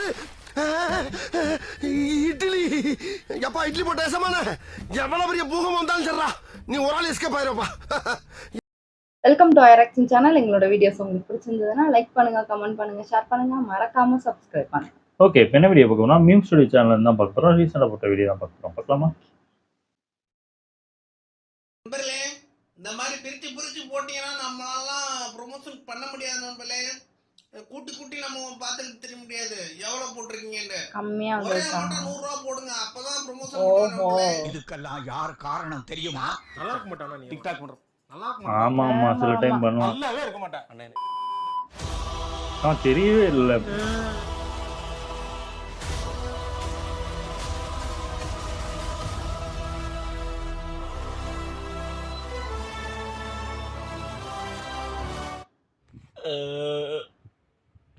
என்னது இட்லி? எப்பா இட்லி போட்ட ஏசமான எவ்வளவு பெரிய பூகம் வந்தாலும் சரிடா, நீ ஒரு ஆள் எஸ்கேப் ஆயிருப்பா. வெல்கம் டு ஐராக்சின் சேனல். எங்களோட வீடியோஸ் உங்களுக்கு பிடிச்சிருந்ததுன்னா லைக் பண்ணுங்க, கமெண்ட் பண்ணுங்க, ஷேர் பண்ணுங்க, மறக்காம சப்ஸ்கிரைப் பண்ணுங்க. ஓகே, இப்போ என்ன வீடியோ பார்க்கணும்னா மீம் ஸ்டுடியோ சேனல் தான் பார்க்க போகிறோம். ரீசெண்டாக போட்ட வீடியோ தான் பார்க்கலாமா? நண்பர்களே, இந்த மாதிரி பிரிச்சு போட்டீங்கன்னா நம்மளாலாம் ப்ரொமோஷன் பண்ண முடியாது நண்பர்களே. கூட்டி நம்ம பார்த்துட்டு தெரிய முடியாது எவ்வளவு போட்டிருக்கீங்கன்னு. கம்மியா ஒரே வந்திருக்காங்க. மட்டும் 100 ரூபாய் போடுங்க, அப்பதான் ப்ரொமோஷன். இதுக்கெல்லாம் யார் காரணம் தெரியுமா? நல்லா இருக்க மாட்டானா நீ டிக்டாக் பண்றோம்? நல்லா இருக்க ஆமா ஆமா, சில டைம் பண்ணுவான். நல்லாவே இருக்க மாட்டான் அண்ணே. தெரியவே இல்லை.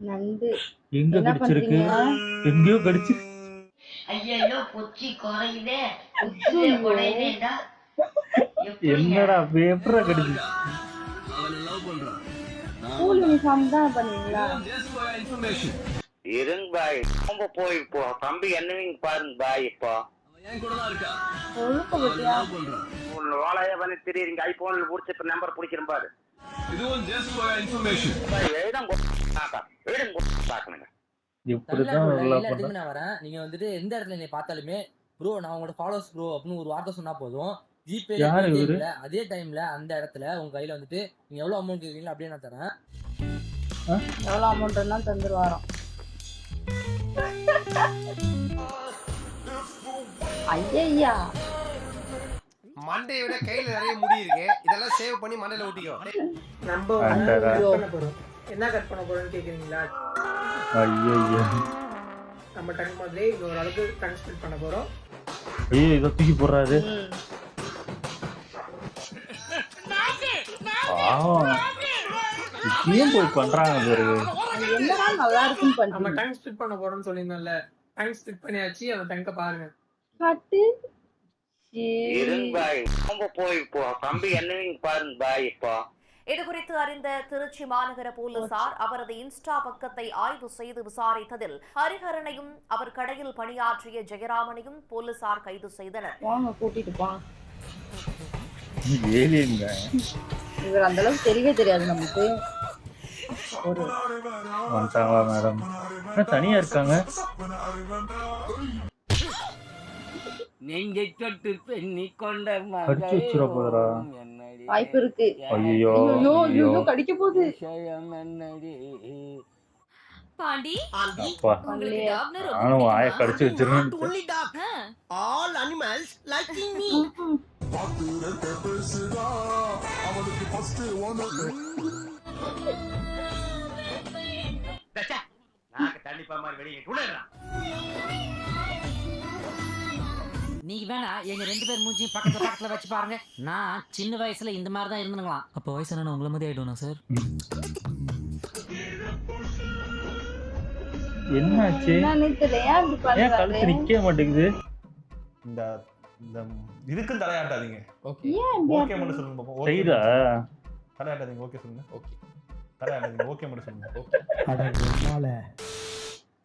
நண்டு எங்க என்ன கடிச்சிருக்கு? பண்றீங்க? எங்கேயோ கடிச்சு. ஐயோ பொச்சி குறையுதே, உச்சிலே குறையுதேடா. என்னடா பேப்பரா கடிச்சு? ஸ்கூல் யூனிஃபார்ம் தான் பண்ணுவீங்களா? இருங்க பாய், ரொம்ப போய் இப்போ தம்பி என்னவீங்க பாருங்க பாய். இப்போ ஒழுக்க பத்தியா? வேலையை பண்ணி தெரியுறீங்க. ஐபோன்ல புடிச்சு இப்ப நம்பர் பிடிக்கிறேன் பாரு. இப்படிதான் நான் வரேன். நீங்க வந்துட்டு எந்த இடத்துல என்னை பார்த்தாலுமே ப்ரோ நான் உங்களோட ஃபாலோவர்ஸ் ப்ரோ அப்படின்னு ஒரு வார்த்தை சொன்னா போதும். ஜிபே அதே டைம்ல அந்த இடத்துல உங்க கையில வந்துட்டு நீங்க எவ்வளவு அமௌண்ட் கேக்குறீங்களோ அப்படியே நான் தரேன். எவ்வளவு அமௌண்ட் எல்லாம் தந்துருவாரோம். ஐயா மண்டையை விட கையில நிறைய முடி இருக்கு, இதெல்லாம் சேவ் பண்ணி மண்டையில ஊட்டிக்கோ. நம்ம என்ன கட் பண்ண போறோம்னு கேக்குறீங்களா? ஐயோ நம்ம டங் மாதிரி இது ஒரு அளவுக்கு டங் ஸ்பிட் பண்ண போறோம். ஐயோ இதை தூக்கி போடுறாரு. ஏன் போய் பண்றாங்க பாரு. என்னடா நல்லா இருக்குன்னு நம்ம பண்றீங்க. டங் ஸ்பிட் பண்ண போறோம்னு சொல்லியிருந்தோம்ல, டங் ஸ்பிட் பண்ணியாச்சு. அந்த டங்க பாருங்க. காட்டு. இருங்க பாய், ரொம்ப போய் இப்போ தம்பி என்னவீங்க பாருங்க பாய். இப்போ இது குறித்து அறிந்த திருச்சி மாநகர போலீசார் அவரது இன்ஸ்டா பக்கத்தை ஆய்வு செய்து விசாரித்ததில் ஹரிஹரனையும் அவர் கடையில் பணியாற்றிய ஜெயராமனையும் போலீசார் கைது செய்தனர். வாங்க கூட்டிட்டு போ. இவர் அந்த அளவுக்கு தெரியவே தெரியாது நமக்கு. ஒரு வந்துட்டாங்களா மேடம்? தனியா இருக்காங்க. நெஞ்சை தொட்டு பெண்ணி கொண்ட கடிச்சு வச்சிட போதுரா. வாய்ப்பு இருக்கு. ஐயோ ஐயோ கடிக்க போகுது. பாண்டி அப்பா, நானும் வாயை கடிச்சு வச்சிருக்கேன். All animals liking me. தண்ணிப்பா மாதிரி வெளியே துளைறான். நீங்க வேணா எங்க 2 பேர் மூஞ்சியும் பக்கத்துல வச்சு பாருங்க. நான் சின்ன வயசுல இந்த மாதிரி தான் இருந்துங்களாம். அப்போ வயசான உங்களை மாதிரி ஆயிடும்னா சார்? என்னாச்சு? என்னன்னு தெரியலையா இப்படி ஏன் பண்றாரு? கழுத்து நிக்க மாட்டேங்குது? இந்த இதுக்கு தலையாட்டாதீங்க. ஓகே ஏன் இப்படி ஓகே மட்டும் சொல்லுங்க பாப்போம். ஓகே செய்தா? தலையாட்டாதீங்க. ஓகே சொல்லுங்க. ஓகே தலையாட்டாதீங்க. ஓகே மட்டும் சொல்லுங்க. ஓகே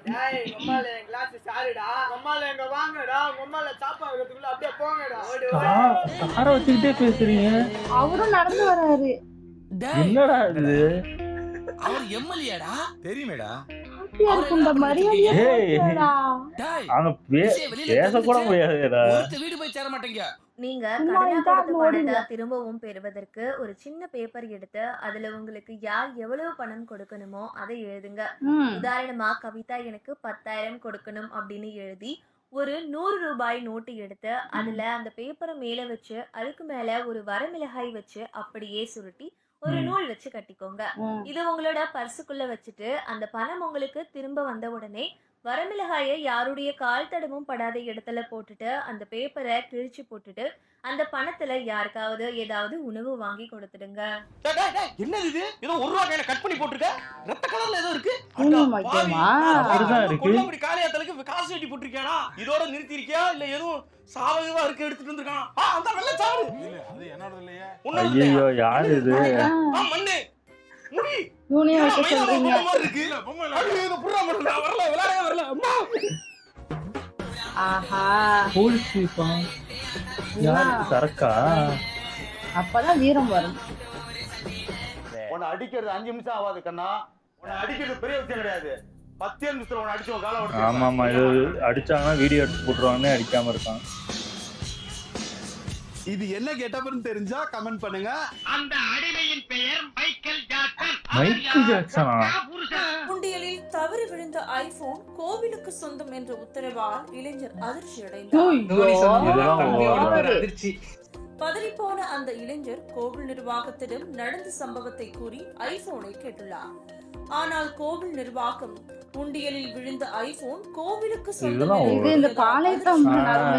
டேய் நம்மால கிளாஸ் சாருடா. நம்மால எங்க வாங்கடா. நம்மால சாப்பா வரதுக்குள்ள அப்படியே போங்கடா. கார வச்சுக்கிட்டே பேசுறீங்க. அவரும் நடந்து வராரு. என்னடா இது? அவர் எம்எல்ஏடா தெரியுமேடா. ஹாப்பியா இருக்குன்ற மரியாதையா பேசுறா. அவங்க பேச கூட முடியாதுடா. வீடு போய் சேர மாட்டீங்க. நீங்க சும்மா கடனா இருந்தா கொடுத்த ஓடிடலாம். பணத்தை திரும்பவும் பெறுவதற்கு ஒரு சின்ன பேப்பர் எடுத்து அதுல உங்களுக்கு யார் எவ்வளவு பணம் கொடுக்கணுமோ அதை எழுதுங்க. உதாரணமா கவிதா எனக்கு 10,000 கொடுக்கணும் அப்படின்னு எழுதி ஒரு 100 ரூபாய் நோட்டு எடுத்து அதுல அந்த பேப்பரை மேல வச்சு அதுக்கு மேல ஒரு வரமிளகாய் வச்சு அப்படியே சுருட்டி ஒரு நூல் வச்சு கட்டிக்கோங்க. இது உங்களோட பர்சுக்குள்ள வச்சுட்டு அந்த பணம் உங்களுக்கு திரும்ப வந்த உடனே வரமிளகாயை யாருடைய கால் தடமும் படாத இடத்துல போட்டுட்டு அந்த பேப்பரை கிழிச்சு போட்டுட்டு அந்த பணத்துல யாருக்காவது ஏதாவது உணவு வாங்கி கொடுத்துடுங்க. என்னது இது? ஏதோ 1 ரூபாய் கையில கட் பண்ணி போட்டுருக்க. ரெட்ட கலர்ல ஏதோ இருக்கு. அப்படிதான் இருக்கு. கொல்லம்படி காளியாத்தலுக்கு காசு வெட்டி போட்டுருக்கியாடா? இதோட நிறுத்தி இருக்கியா இல்ல எதுவும் சாவகமா இருக்கு எடுத்துட்டு வந்திருக்கான்? அந்த வெள்ள சாவு. இல்ல அது என்னோட இல்லையே. ஐயோ யாரு இது? மண்ணு யூனியன் வைக்க சொல்றீங்க. ஆஹா போலீஸ் சீஃபா யாரு சரக்கா? அப்பதான் வீரம் வரும். உன்னை அடிக்கிறது 5 நிமிஷம் ஆகாது கண்ணா. உன்னை அடிக்கிறது பெரிய விஷயம் கிடையாது. 10 நிமிஷத்துல உன்னை அடிச்சு காலை உடைச்சு. ஆமா இது அடிச்சாங்கன்னா வீடியோ எடுத்து போட்டுருவாங்கன்னு அடிக்காம இருக்கான். இது என்ன கெட்டப்னு தெரிஞ்சா கமெண்ட் பண்ணுங்க. அந்த அடிமையின் பெயர் மைக்கேல் ஜாக்சன். மைக்கேல் ஜாக்சனா? உண்டியலில் தவறி விழுந்த ஐபோன் கோவிலுக்கு சொந்தம் என்ற உத்தரவால் இளைஞர் அதிர்ச்சி அடைந்தார். அதிர்ச்சி. பதறிப்போன அந்த இளைஞர் கோவில் நிர்வாகத்திடம் நடந்த சம்பவத்தை கூறி ஐபோனை கேட்டுள்ளார். ஆனால் கோவில் நிர்வாகம் உண்டியலில் விழுந்த ஐபோன் கோவிலுக்கு சொந்தம் இது இந்த பாளையத்தம்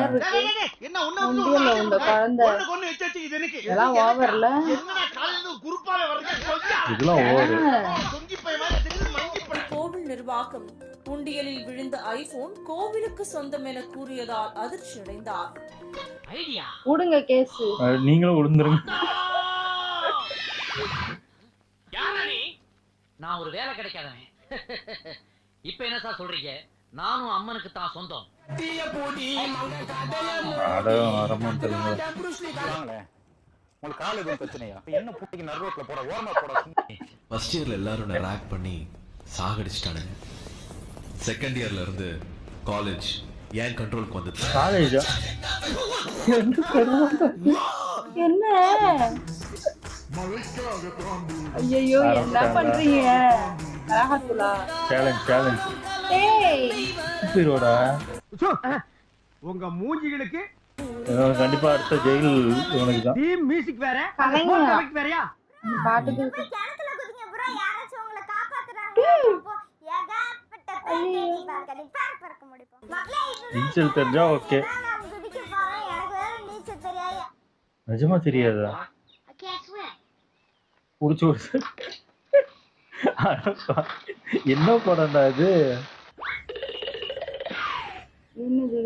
இருக்கு. என்ன உண்டியல்ல இந்த குழந்தை இதெல்லாம் ஓவர்ல. இதெல்லாம் ஓவர். கோவில் நிர்வாகம் உண்டியலில் விழுந்த ஐபோன் கோவிலுக்கு சொந்தம் என கூறியதால் அதிர்ச்சி அடைந்தார். விடுங்க கேஸ். நீங்களும் விழுந்துருங்க. நான் ஒரு வேலை கிடைக்காதவன். இப்ப என்ன சார் சொல்றீங்க? நானும் அம்மனுக்கு தான் சொந்தம். உங்களுக்கு கால் எதுவும் பிரச்சனையா? என்ன புட்டிக்கு நடு ரோட்ல போற ஓரமா போற. ஃபர்ஸ்ட் இயர்ல எல்லாரும் ரேக் பண்ணி சாகடிச்சிட்டானுங்க. செகண்ட் இயர்ல இருந்து காலேஜ் ஏன் கண்ட்ரோலுக்கு வந்துச்சு. காலேஜா? என்ன ஐயோ என்ன பண்றீங்க? சேலஞ்ச் ஹீரோடா. உங்க மூஞ்சிகளுக்கு கண்டிப்பா அடுத்த ஜெயில் இவனுக்கு தான். டீம் மியூசிக் வேற வேறயா? பாட்டுக்கு நீச்சல் தெரிஞ்சா ஓகே. நிஜமா தெரியாதா? புடிச்சு என்ன படம்டா இது? என்னது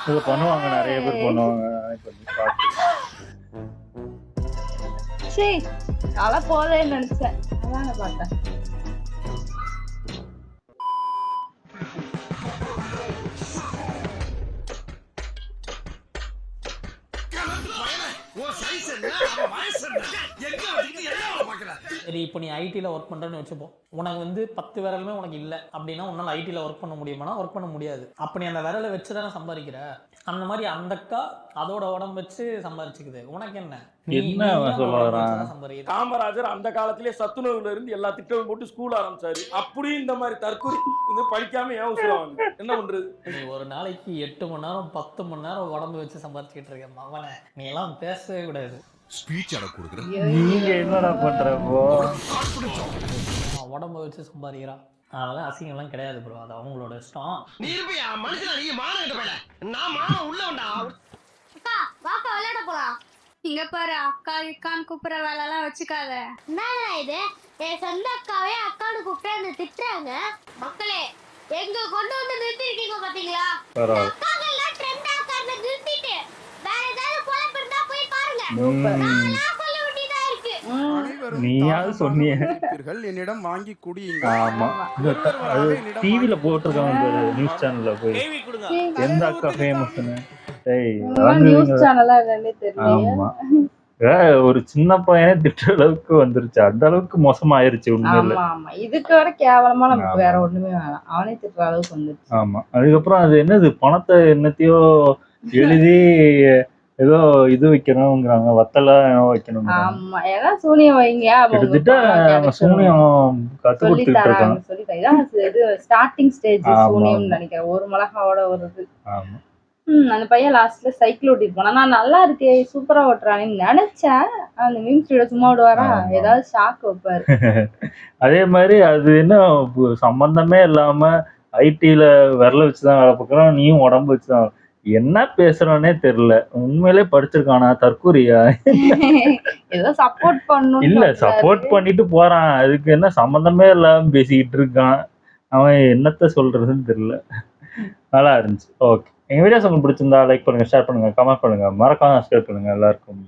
இது பண்ணுவாங்க, நிறைய பேர் பண்ணுவாங்க. சரி தலை போதேன்னு நினைச்சேன், அதான பார்த்தேன். சரி, இப்போ நீ ஐடியில் ஒர்க் பண்ணுறேன்னு வச்சுப்போம். உனக்கு வந்து 10 விரலுமே உனக்கு இல்லை அப்படின்னா உன்னால் ஐடியில் ஒர்க் பண்ண முடியுமானா ஒர்க் பண்ண முடியாது. அப்போ நீ அந்த விரலை வச்சு தானே சம்பாதிக்கிற. அந்த மாதிரி அந்த அக்கா அதோட உடம்பு வச்சு சம்பாதிச்சுக்குது. உனக்கு என்ன சம்பாதிக்கிற? காமராஜர் அந்த காலத்திலே சத்துணவுல இருந்து எல்லா திட்டமும் போட்டு ஸ்கூல் ஆரம்பிச்சாரு. அப்படியும் இந்த மாதிரி தற்கொலை வந்து படிக்காம ஏன் உசுராங்க? என்ன பண்றது? நீ ஒரு நாளைக்கு 8 மணி நேரம் 10 மணி நேரம் உடம்பு வச்சு சம்பாதிச்சுட்டு இருக்க மவனை. நீ எல்லாம் பேசவே கூடாது. ஸ்பீச் அட கொடுக்குறேன். நீங்க என்னடா பண்றப்போ உடம்பு வச்சு சம்பாதிக்கிறான். அதனால அசிங்கம்லாம் கிடையாது ப்ரோ, அது அவங்களோட இஷ்டம். நீ இருப்பியா மனுஷனா? நீ மானம் கிட்ட போல. நான் மானம் உள்ள வந்தா அக்கா வாப்பா விளையாட போலாம். இங்க பாரு, அக்கா இக்கான்னு கூப்பிடுற வேலை எல்லாம் வச்சுக்காத. என்னடா இது? என் சொந்த அக்காவே அக்கான்னு கூப்பிட்டு என்ன திட்டுறாங்க. மக்களே, எங்க கொண்டு வந்து நிறுத்திருக்கீங்க பாத்தீங்களா? அக்காங்கெல்லாம் ட்ரெண்ட் ஆக்காரத நிறுத்திட்டு வேற ஏதாவது பொழப்பு இருந்தா போய் பாருங்க. நான் சொல்ல வேண்டியதா இருக்கு. நீயாவது சொன்னீங்க. என்னிடம் வாங்கி குடியுங்க. ஆமா, டிவில போட்டிருக்காங்க நியூஸ் சேனல்ல போய் எந்த அக்கா ஃபேமஸ்னு. நியூஸ் சேனலா என்னன்னே தெரியல. ஆமா, ஒரு சின்ன பையனே திட்டுற அளவுக்கு வந்துருச்சு. அந்த அளவுக்கு மோசமாயிருச்சு உண்மையில. ஆமா, இதுக்கு வர கேவலமா நமக்கு வேற ஒண்ணுமே வேணாம். அவனே திட்டுற அளவுக்கு வந்துருச்சு. ஆமா, அதுக்கப்புறம் அது என்னது, பணத்தை என்னத்தையோ எழுதி ஏதோ இது வைக்கணும்ங்கிறாங்க, வத்தெல்லாம் வைக்கணும். ஆமா, ஏன்னா சூனியம் வைங்க. கிட்டத்தட்ட சூனியம் கத்து கொடுத்துட்டு இருக்காங்க. சொல்லிட்டாங்க, இது ஸ்டார்டிங் ஸ்டேஜ் சூனியம் நினைக்கிறேன். ஒரு மிளகாவோட வருது. ஆமா, அந்த பையன் லாஸ்ட்ல சைக்கிள் ஓட்டிட்டு போனா, நான் நல்லா இருக்கே சூப்பரா ஓட்டுறான்னு நினைச்சேன். அந்த மீம்ஸ் வீடியோ சும்மா விடுவாரா, ஏதாவது ஷாக் வைப்பாரு. அதே மாதிரி அது என்ன சம்பந்தமே இல்லாம ஐடில விரல வச்சுதான் வேலை பார்க்கறோம், நீயும் உடம்பு வச்சுதான். என்ன பேசுறானே தெரியல. உண்மையிலே படிச்சிருக்கானா, தற்கூரியா? ஏதோ சப்போர்ட் பண்ணும். இல்ல, சப்போர்ட் பண்ணிட்டு போறான். அதுக்கு என்ன சம்பந்தமே இல்லாம பேசிக்கிட்டு இருக்கான். அவன் என்னத்த சொல்றதுன்னு தெரியல. நல்லா இருந்துச்சு. ஓகே, எங்க வீடியோஸ் உங்களுக்கு பிடிச்சிருந்தா லைக் பண்ணுங்க, ஷேர் பண்ணுங்க, கமெண்ட் பண்ணுங்க, மறக்காம சப்ஸ்கிரைப் பண்ணுங்க. எல்லாருக்கும்